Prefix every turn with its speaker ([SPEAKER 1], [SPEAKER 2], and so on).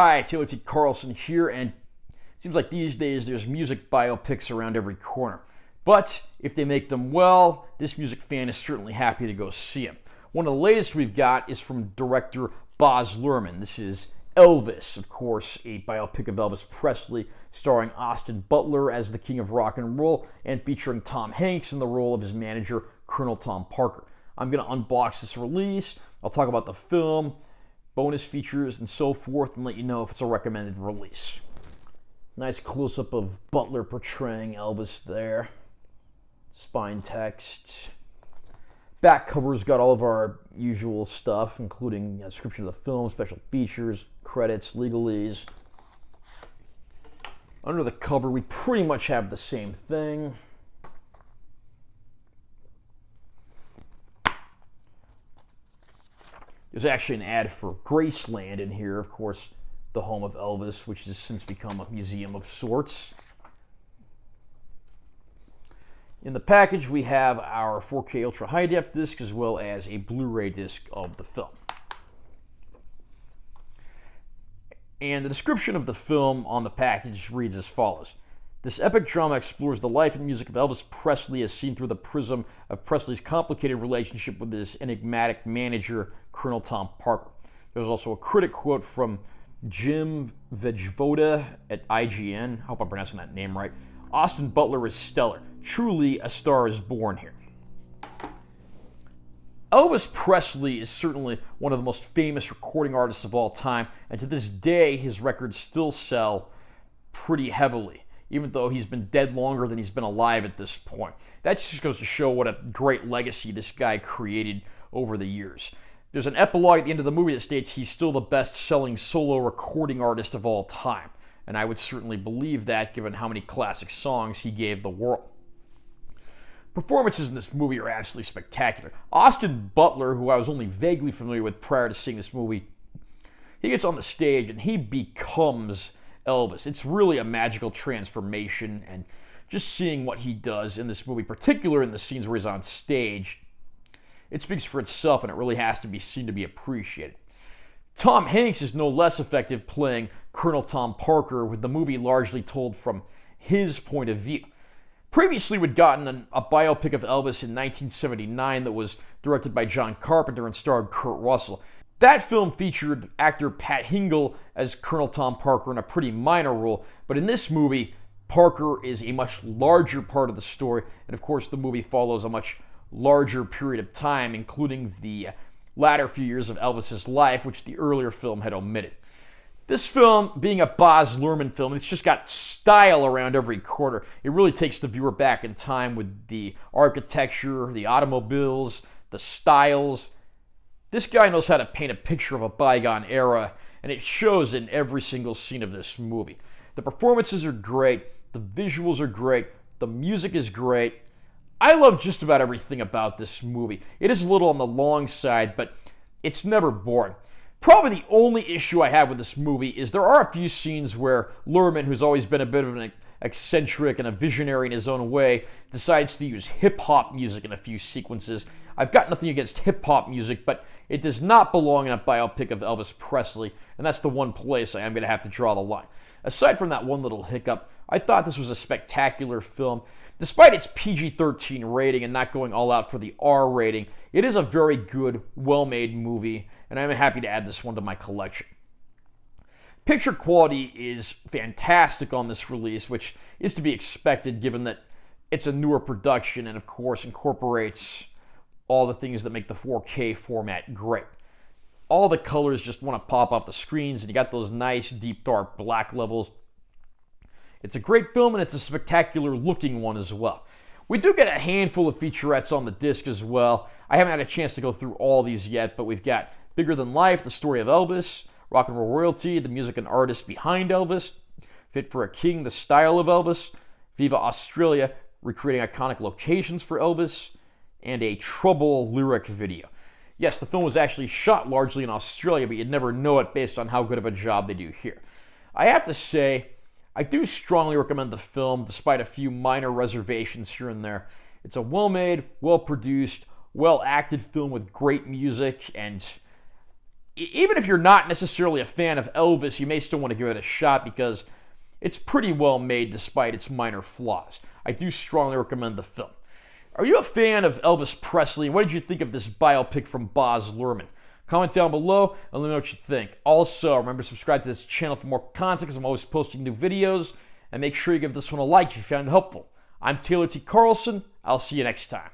[SPEAKER 1] Hi, Taylor T. Carlson here, and it seems like these days there's music biopics around every corner. But if they make them well, this music fan is certainly happy to go see them. One of the latest we've got is from director Luhrmann. This is Elvis, of course, a biopic of Elvis Presley, starring Austin Butler as the king of rock and roll and featuring Tom Hanks in the role of his manager, Colonel Tom Parker. I'm going to unbox this release. I'll talk about the film, bonus features, and so forth, and let you know if it's a recommended release. Nice close-up of Butler portraying Elvis there. Spine text. Back cover's got all of our usual stuff, including a description of the film, special features, credits, legalese. Under the cover, we pretty much have the same thing. There's actually an ad for Graceland in here, of course, the home of Elvis, which has since become a museum of sorts. In the package, we have our 4K Ultra High Def disc as well as a Blu-ray disc of the film. And the description of the film on the package reads as follows. This epic drama explores the life and music of Elvis Presley as seen through the prism of Presley's complicated relationship with his enigmatic manager, Colonel Tom Parker. There's also a critic quote from Jim Vejvoda at IGN. I hope I'm pronouncing that name right. Austin Butler is stellar. Truly, a star is born here. Elvis Presley is certainly one of the most famous recording artists of all time, and to this day, his records still sell pretty heavily, even though he's been dead longer than he's been alive at this point. That just goes to show what a great legacy this guy created over the years. There's an epilogue at the end of the movie that states he's still the best-selling solo recording artist of all time, and I would certainly believe that given how many classic songs he gave the world. Performances in this movie are absolutely spectacular. Austin Butler, who I was only vaguely familiar with prior to seeing this movie, he gets on the stage and he becomes Elvis. It's really a magical transformation, and just seeing what he does in this movie, particularly in the scenes where he's on stage, it speaks for itself, and it really has to be seen to be appreciated. Tom Hanks is no less effective playing Colonel Tom Parker, with the movie largely told from his point of view. Previously, we'd gotten a biopic of Elvis in 1979 that was directed by John Carpenter and starred Kurt Russell. That film featured actor Pat Hingle as Colonel Tom Parker in a pretty minor role, but in this movie, Parker is a much larger part of the story, and of course the movie follows a much larger period of time, including the latter few years of Elvis's life, which the earlier film had omitted. This film, being a Luhrmann film, it's just got style around every corner. It really takes the viewer back in time with the architecture, the automobiles, the styles. This guy knows how to paint a picture of a bygone era, and it shows in every single scene of this movie. The performances are great, the visuals are great, the music is great. I love just about everything about this movie. It is a little on the long side, but it's never boring. Probably the only issue I have with this movie is there are a few scenes where Luhrmann, who's always been a bit of an eccentric and a visionary in his own way, decides to use hip-hop music in a few sequences. I've got nothing against hip-hop music, but it does not belong in a biopic of Elvis Presley, and that's the one place I am going to have to draw the line. Aside from that one little hiccup, I thought this was a spectacular film. Despite its PG-13 rating and not going all out for the R rating, it is a very good, well-made movie, and I'm happy to add this one to my collection. Picture quality is fantastic on this release, which is to be expected given that it's a newer production and, of course, incorporates all the things that make the 4K format great. All the colors just want to pop off the screens, and you got those nice, deep, dark black levels. It's a great film, and it's a spectacular looking one as well. We do get a handful of featurettes on the disc as well. I haven't had a chance to go through all these yet, but we've got Bigger Than Life, the story of Elvis, Rock and Roll Royalty, the music and artists behind Elvis, Fit for a King, the style of Elvis, Viva Australia, recreating iconic locations for Elvis, and a Trouble lyric video. Yes, the film was actually shot largely in Australia, but you'd never know it based on how good of a job they do here. I have to say, I do strongly recommend the film, despite a few minor reservations here and there. It's a well-made, well-produced, well-acted film with great music, and even if you're not necessarily a fan of Elvis, you may still want to give it a shot because it's pretty well made despite its minor flaws. I do strongly recommend the film. Are you a fan of Elvis Presley? What did you think of this biopic from Baz Luhrmann? Comment down below and let me know what you think. Also, remember to subscribe to this channel for more content because I'm always posting new videos. And make sure you give this one a like if you found it helpful. I'm Taylor T. Carlson. I'll see you next time.